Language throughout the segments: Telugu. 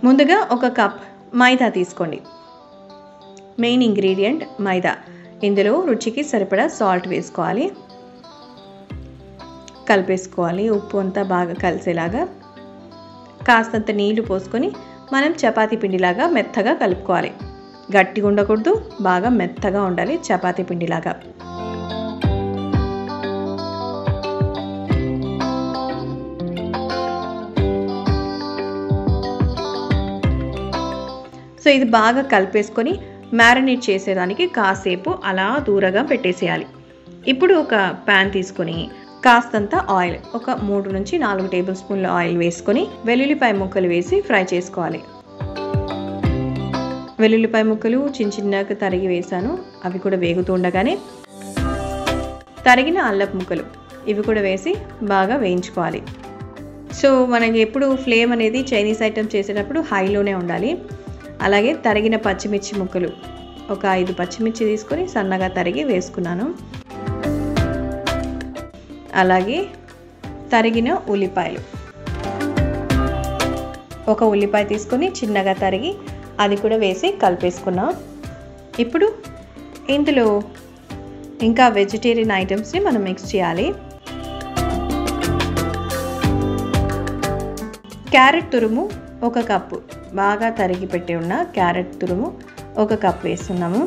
ముందుగా 1 కప్ మైదా తీసుకోండి. మెయిన్ ఇంగ్రీడియంట్ మైదా. ఇందులో రుచికి సరిపడా సాల్ట్ వేసుకోవాలి, కలిపేసుకోవాలి. ఉప్పు అంతా బాగా కలిసేలాగా కాస్తంత నీళ్లు పోసుకొని మనం చపాతీ పిండిలాగా మెత్తగా కలుపుకోవాలి. గట్టిగా ఉండకూడదు, బాగా మెత్తగా ఉండాలి చపాతీ పిండిలాగా. సో ఇది బాగా కలిపేసుకొని మ్యారినేట్ చేసేదానికి కాసేపు అలా దూరంగా పెట్టేసేయాలి. ఇప్పుడు ఒక ప్యాన్ తీసుకొని కాస్తంత ఆయిల్, ఒక 3 నుంచి 4 టేబుల్ స్పూన్ల ఆయిల్ వేసుకొని వెల్లుల్లిపాయ ముక్కలు వేసి ఫ్రై చేసుకోవాలి. వెల్లుల్లిపాయ ముక్కలు చిన్నగా తరిగి వేసాను, అవి కూడా వేగుతుండగానే తరిగిన అల్లపు ముక్కలు ఇవి కూడా వేసి బాగా వేయించుకోవాలి. సో మనకి ఎప్పుడు ఫ్లేమ్ అనేది చైనీస్ ఐటమ్ చేసేటప్పుడు హైలోనే ఉండాలి. అలాగే తరిగిన పచ్చిమిర్చి ముక్కలు, ఒక 5 పచ్చిమిర్చి తీసుకొని సన్నగా తరిగి వేసుకున్నాను. అలాగే తరిగిన ఉల్లిపాయలు, ఒక ఉల్లిపాయ తీసుకొని చిన్నగా తరిగి అది కూడా వేసి కలిపేసుకున్నాం. ఇప్పుడు ఇందులో ఇంకా వెజిటేరియన్ ఐటమ్స్ని మనం మిక్స్ చేయాలి. క్యారెట్ తురుము 1 కప్పు, బాగా తరిగి పెట్టి ఉన్న క్యారెట్ తురుము 1 కప్ వేస్తున్నాము.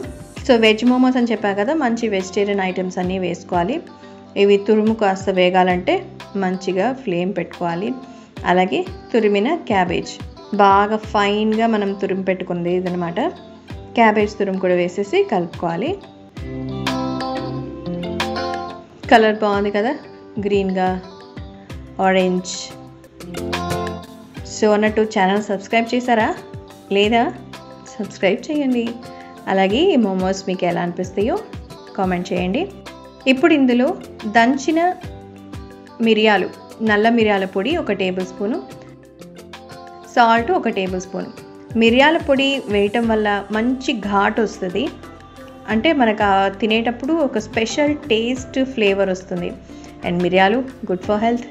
సో వెజ్ మోమోస్ అని చెప్పా కదా, మంచి వెజిటేరియన్ ఐటమ్స్ అన్నీ వేసుకోవాలి. ఇవి తురుము కాస్త వేగాలంటే మంచిగా ఫ్లేమ్ పెట్టుకోవాలి. అలాగే తురిమిన క్యాబేజ్, బాగా ఫైన్గా మనం తురిమి పెట్టుకుంది ఇదనమాట. క్యాబేజ్ తురుము కూడా వేసేసి కలుపుకోవాలి. కలర్ బాగుంది కదా, గ్రీన్గా ఆరెంజ్. సో అన్నట్టు ఛానల్ సబ్స్క్రైబ్ చేశారా లేదా? సబ్స్క్రైబ్ చేయండి. అలాగే ఈ మోమోస్ మీకు ఎలా అనిపిస్తాయో కామెంట్ చేయండి. ఇప్పుడు ఇందులో దంచిన మిరియాలు, నల్ల మిరియాల పొడి 1 table spoon, salt 1 table spoon. మిరియాల పొడి వేయటం వల్ల మంచి ఘాట్ వస్తుంది, అంటే మనకు తినేటప్పుడు ఒక స్పెషల్ టేస్ట్ ఫ్లేవర్ వస్తుంది. అండ్ మిరియాలు గుడ్ ఫర్ హెల్త్.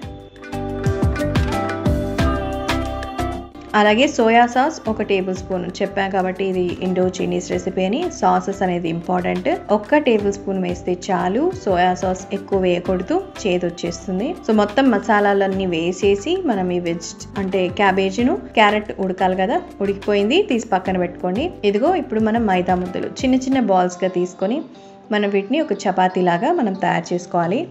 అలాగే సోయా సాస్ 1 టేబుల్ స్పూన్. చెప్పాను కాబట్టి ఇది ఇండో చైనీస్ రెసిపీ అని, సాసెస్ అనేది ఇంపార్టెంట్. 1 టేబుల్ స్పూన్ వేస్తే చాలు, సోయా సాస్ ఎక్కువ వేయకూడదు, చేదు వచ్చేస్తుంది. సో మొత్తం మసాలాలన్నీ వేసేసి మనం ఈ వెజ్ అంటే క్యాబేజీను క్యారెట్ ఉడకాలి కదా, ఉడికిపోయింది, తీసి పక్కన పెట్టుకోండి. ఇదిగో ఇప్పుడు మనం మైదా ముద్దలు చిన్న చిన్న బాల్స్గా తీసుకొని మనం వీటిని ఒక చపాతీ లాగా మనం తయారు చేసుకోవాలి.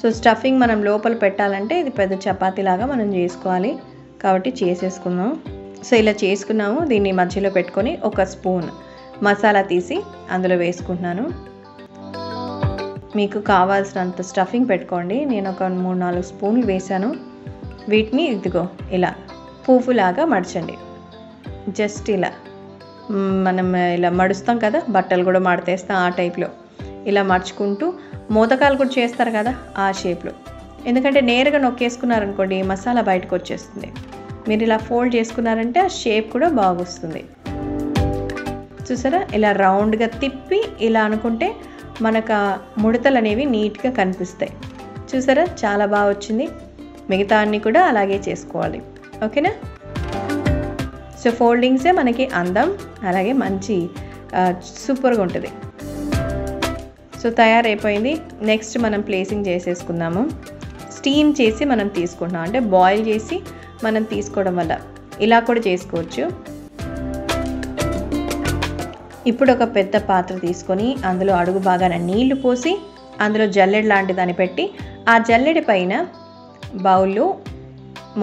సో స్టఫింగ్ మనం లోపల పెట్టాలంటే ఇది పెద్ద చపాతీ లాగా మనం చేసుకోవాలి, కాబట్టి చేసేసుకుందాం. సో ఇలా చేసుకున్నాము. దీన్ని మధ్యలో పెట్టుకొని 1 స్పూన్ మసాలా తీసి అందులో వేసుకుంటున్నాను. మీకు కావాల్సినంత స్టఫింగ్ పెట్టుకోండి. నేను ఒక 3-4 స్పూన్లు వేసాను. వీటిని ఇదిగో ఇలా పువ్వులాగా మడచండి. జస్ట్ ఇలా మనం ఇలా మడుస్తాం కదా, బట్టలు కూడా మడతేస్తాం ఆ టైప్లో ఇలా మర్చుకుంటూ, మోదకాలు కూడా చేస్తారు కదా ఆ షేప్లో. ఎందుకంటే నేరుగా నొక్కేసుకున్నారనుకోండి మసాలా బయటకు వచ్చేస్తుంది. మీరు ఇలా ఫోల్డ్ చేసుకున్నారంటే ఆ షేప్ కూడా బాగొస్తుంది. చూసారా, ఇలా రౌండ్గా తిప్పి ఇలా అనుకుంటే మనకు ముడతలు అనేవి నీట్గా కనిపిస్తాయి. చూసారా, చాలా బాగా వచ్చింది. మిగతా అన్నీ కూడా అలాగే చేసుకోవాలి. ఓకేనా? సో ఫోల్డింగ్సే మనకి అందం, అలాగే మంచి సూపర్గా ఉంటుంది. సో తయారైపోయింది. నెక్స్ట్ మనం ప్లేసింగ్ చేసేసుకుందాము. స్టీమ్ చేసి మనం తీసుకుంటున్నాం, అంటే బాయిల్ చేసి మనం తీసుకోవడం వల్ల ఇలా కూడా చేసుకోవచ్చు. ఇప్పుడు ఒక పెద్ద పాత్ర తీసుకొని అందులో అడుగు భాగాన నీళ్లు పోసి అందులో జల్లెడ లాంటి దాన్ని పెట్టి ఆ జల్లెడ పైన బౌల్లో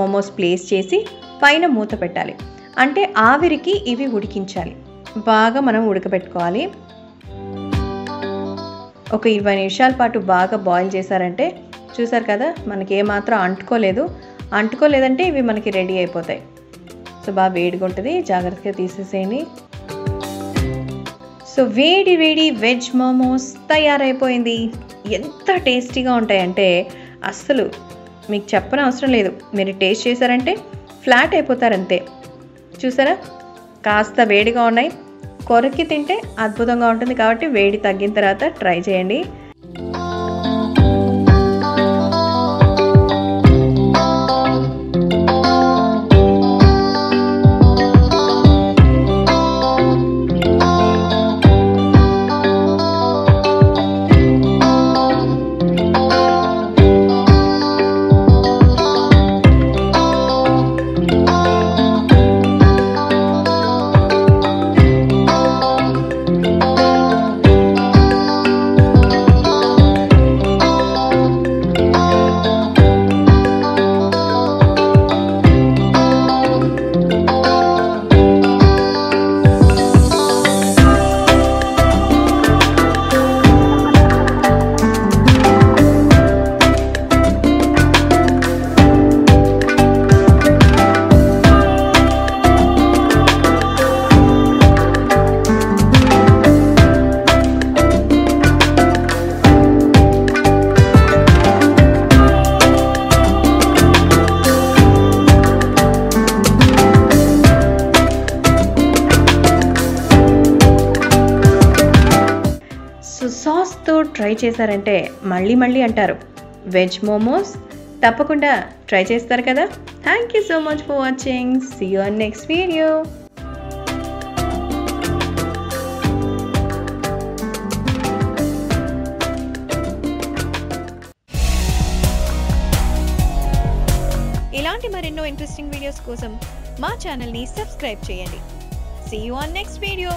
మోమోస్ ప్లేస్ చేసి పైన మూత పెట్టాలి. అంటే ఆవిరికి ఇవి ఉడికించాలి, బాగా మనం ఉడకబెట్టుకోవాలి. ఒక 20 నిమిషాల పాటు బాగా బాయిల్ చేశారంటే చూసారు కదా, మనకి ఏమాత్రం అంటుకోలేదంటే ఇవి మనకి రెడీ అయిపోతాయి. సో బాగా వేడిగా ఉంటుంది, జాగ్రత్తగా తీసేసేయండి. సో వేడి వేడి వెజ్ మోమోస్ తయారైపోయింది. ఎంత టేస్టీగా ఉంటాయంటే అస్సలు మీకు చెప్పనవసరం లేదు, మీరు టేస్ట్ చేశారంటే ఫ్లాట్ అయిపోతారంతే. చూసారా, కాస్త వేడిగా ఉన్నాయి, కొరికి తింటే అద్భుతంగా ఉంటుంది. కాబట్టి వేడి తగ్గిన తర్వాత ట్రై చేయండి. సాస్తో ట్రై చేశారంటే మళ్ళీ మళ్ళీ అంటారు. వెజ్ మోమోస్ తప్పకుండా ట్రై చేస్తారు కదా. Thank you so much for watching. See you on next video. ఇలాంటి మరెన్నో ఇంట్రెస్టింగ్ వీడియోస్ కోసం మా ఛానల్ని సబ్స్క్రైబ్ చేయండి. See you on next video.